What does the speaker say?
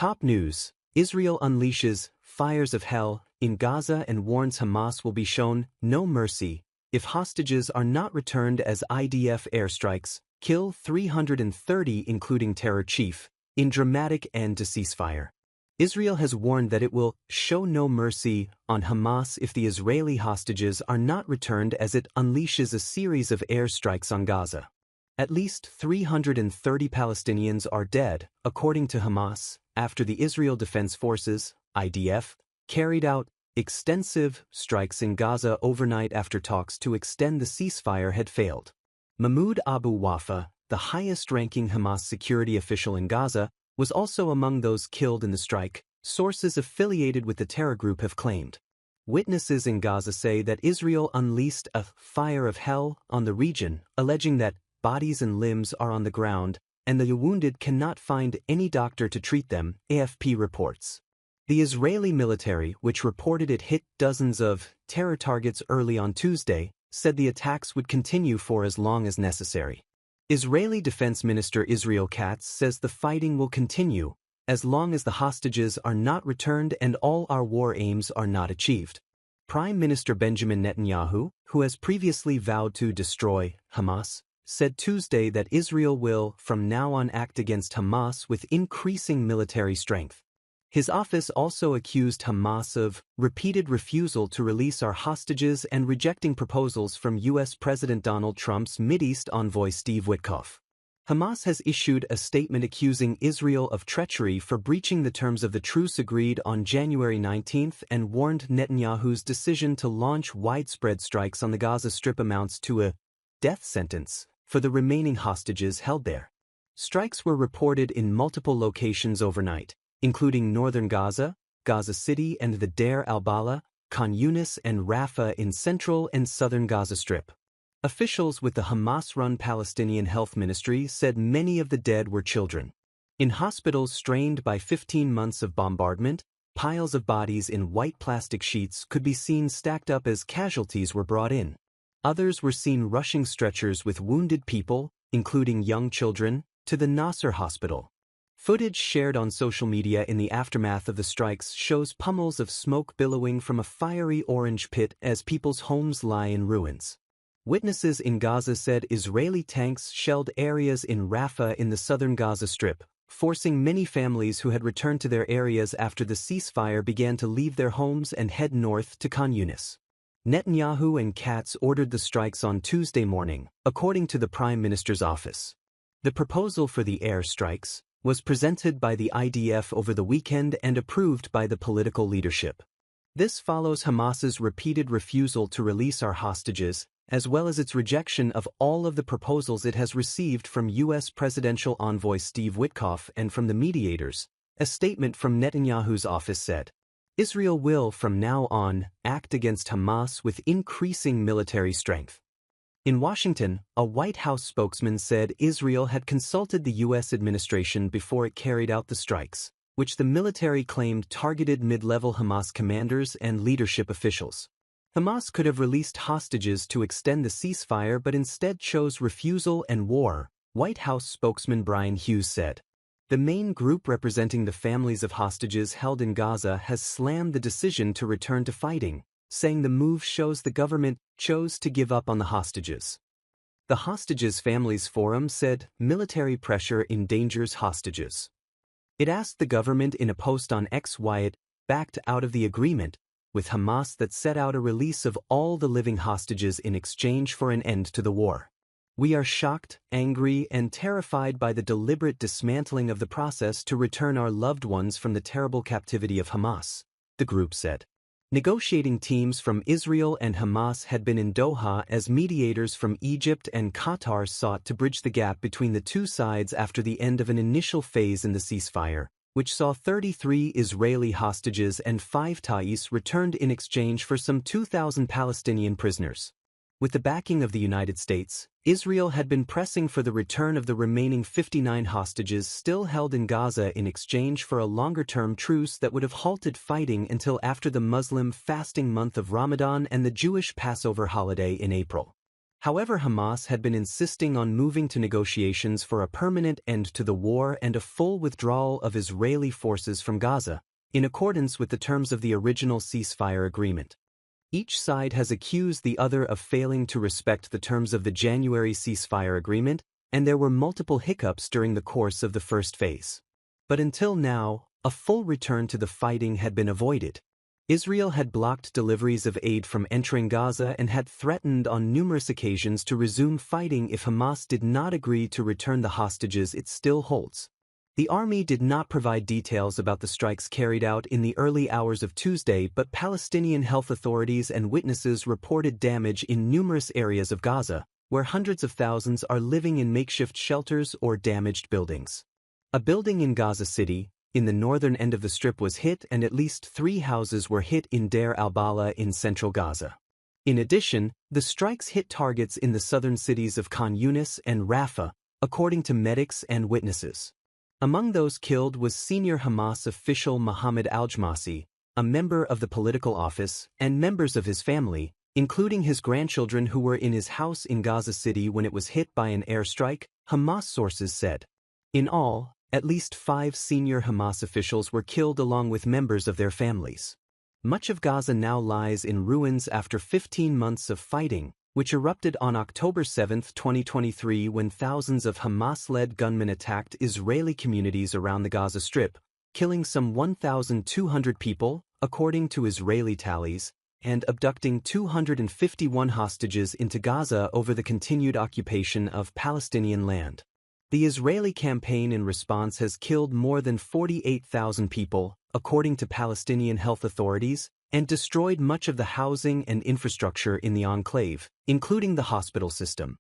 Top news: Israel unleashes fires of hell in Gaza and warns Hamas will be shown no mercy if hostages are not returned as IDF airstrikes kill 330 including terror chief in dramatic end to ceasefire. Israel has warned that it will show no mercy on Hamas if the Israeli hostages are not returned as it unleashes a series of airstrikes on Gaza. At least 330 Palestinians are dead, according to Hamas, after the Israel Defense Forces, IDF, carried out extensive strikes in Gaza overnight after talks to extend the ceasefire had failed. Mahmoud Abu Wafah, the highest-ranking Hamas security official in Gaza, was also among those killed in the strike, sources affiliated with the terror group have claimed. Witnesses in Gaza say that Israel unleashed a fire of hell on the region, alleging that bodies and limbs are on the ground, and the wounded cannot find any doctor to treat them, AFP reports. The Israeli military, which reported it hit dozens of terror targets early on Tuesday, said the attacks would continue for as long as necessary. Israeli Defense Minister Israel Katz says the fighting will continue as long as the hostages are not returned and all our war aims are not achieved. Prime Minister Benjamin Netanyahu, who has previously vowed to destroy Hamas, said Tuesday that Israel will from now on act against Hamas with increasing military strength. His office also accused Hamas of repeated refusal to release our hostages and rejecting proposals from U.S. President Donald Trump's Mideast envoy Steve Witkoff. Hamas has issued a statement accusing Israel of treachery for breaching the terms of the truce agreed on January 19 and warned Netanyahu's decision to launch widespread strikes on the Gaza Strip amounts to a death sentence for the remaining hostages held there. Strikes were reported in multiple locations overnight, including northern Gaza, Gaza City and the Deir al-Balah, Khan Yunis and Rafah in central and southern Gaza Strip. Officials with the Hamas-run Palestinian Health Ministry said many of the dead were children. In hospitals strained by 15 months of bombardment, piles of bodies in white plastic sheets could be seen stacked up as casualties were brought in. Others were seen rushing stretchers with wounded people, including young children, to the Nasser hospital. Footage shared on social media in the aftermath of the strikes shows pummels of smoke billowing from a fiery orange pit as people's homes lie in ruins. Witnesses in Gaza said Israeli tanks shelled areas in Rafah in the southern Gaza Strip, forcing many families who had returned to their areas after the ceasefire began to leave their homes and head north to Khan Yunis. Netanyahu and Katz ordered the strikes on Tuesday morning, according to the Prime Minister's office. The proposal for the airstrikes was presented by the IDF over the weekend and approved by the political leadership. This follows Hamas's repeated refusal to release our hostages, as well as its rejection of all of the proposals it has received from U.S. presidential envoy Steve Witkoff and from the mediators, a statement from Netanyahu's office said. Israel will from now on act against Hamas with increasing military strength. In Washington, a White House spokesman said Israel had consulted the U.S. administration before it carried out the strikes, which the military claimed targeted mid-level Hamas commanders and leadership officials. Hamas could have released hostages to extend the ceasefire but instead chose refusal and war, White House spokesman Brian Hughes said. The main group representing the families of hostages held in Gaza has slammed the decision to return to fighting, saying the move shows the government chose to give up on the hostages. The Hostages Families Forum said military pressure endangers hostages. It asked the government in a post on X why it backed out of the agreement with Hamas that set out a release of all the living hostages in exchange for an end to the war. We are shocked, angry, and terrified by the deliberate dismantling of the process to return our loved ones from the terrible captivity of Hamas, the group said. Negotiating teams from Israel and Hamas had been in Doha as mediators from Egypt and Qatar sought to bridge the gap between the two sides after the end of an initial phase in the ceasefire, which saw 33 Israeli hostages and 5 Thais returned in exchange for some 2,000 Palestinian prisoners. With the backing of the United States, Israel had been pressing for the return of the remaining 59 hostages still held in Gaza in exchange for a longer-term truce that would have halted fighting until after the Muslim fasting month of Ramadan and the Jewish Passover holiday in April. However, Hamas had been insisting on moving to negotiations for a permanent end to the war and a full withdrawal of Israeli forces from Gaza, in accordance with the terms of the original ceasefire agreement. Each side has accused the other of failing to respect the terms of the January ceasefire agreement, and there were multiple hiccups during the course of the first phase. But until now, a full return to the fighting had been avoided. Israel had blocked deliveries of aid from entering Gaza and had threatened on numerous occasions to resume fighting if Hamas did not agree to return the hostages it still holds. The army did not provide details about the strikes carried out in the early hours of Tuesday, but Palestinian health authorities and witnesses reported damage in numerous areas of Gaza, where hundreds of thousands are living in makeshift shelters or damaged buildings. A building in Gaza City, in the northern end of the Strip, was hit, and at least 3 houses were hit in Deir al-Balah in central Gaza. In addition, the strikes hit targets in the southern cities of Khan Yunis and Rafah, according to medics and witnesses. Among those killed was senior Hamas official Mohammed al-Jamasi, a member of the political office, and members of his family, including his grandchildren who were in his house in Gaza City when it was hit by an airstrike, Hamas sources said. In all, at least 5 senior Hamas officials were killed along with members of their families. Much of Gaza now lies in ruins after 15 months of fighting, which erupted on October 7, 2023, when thousands of Hamas-led gunmen attacked Israeli communities around the Gaza Strip, killing some 1,200 people, according to Israeli tallies, and abducting 251 hostages into Gaza over the continued occupation of Palestinian land. The Israeli campaign in response has killed more than 48,000 people, according to Palestinian health authorities, and destroyed much of the housing and infrastructure in the enclave, including the hospital system.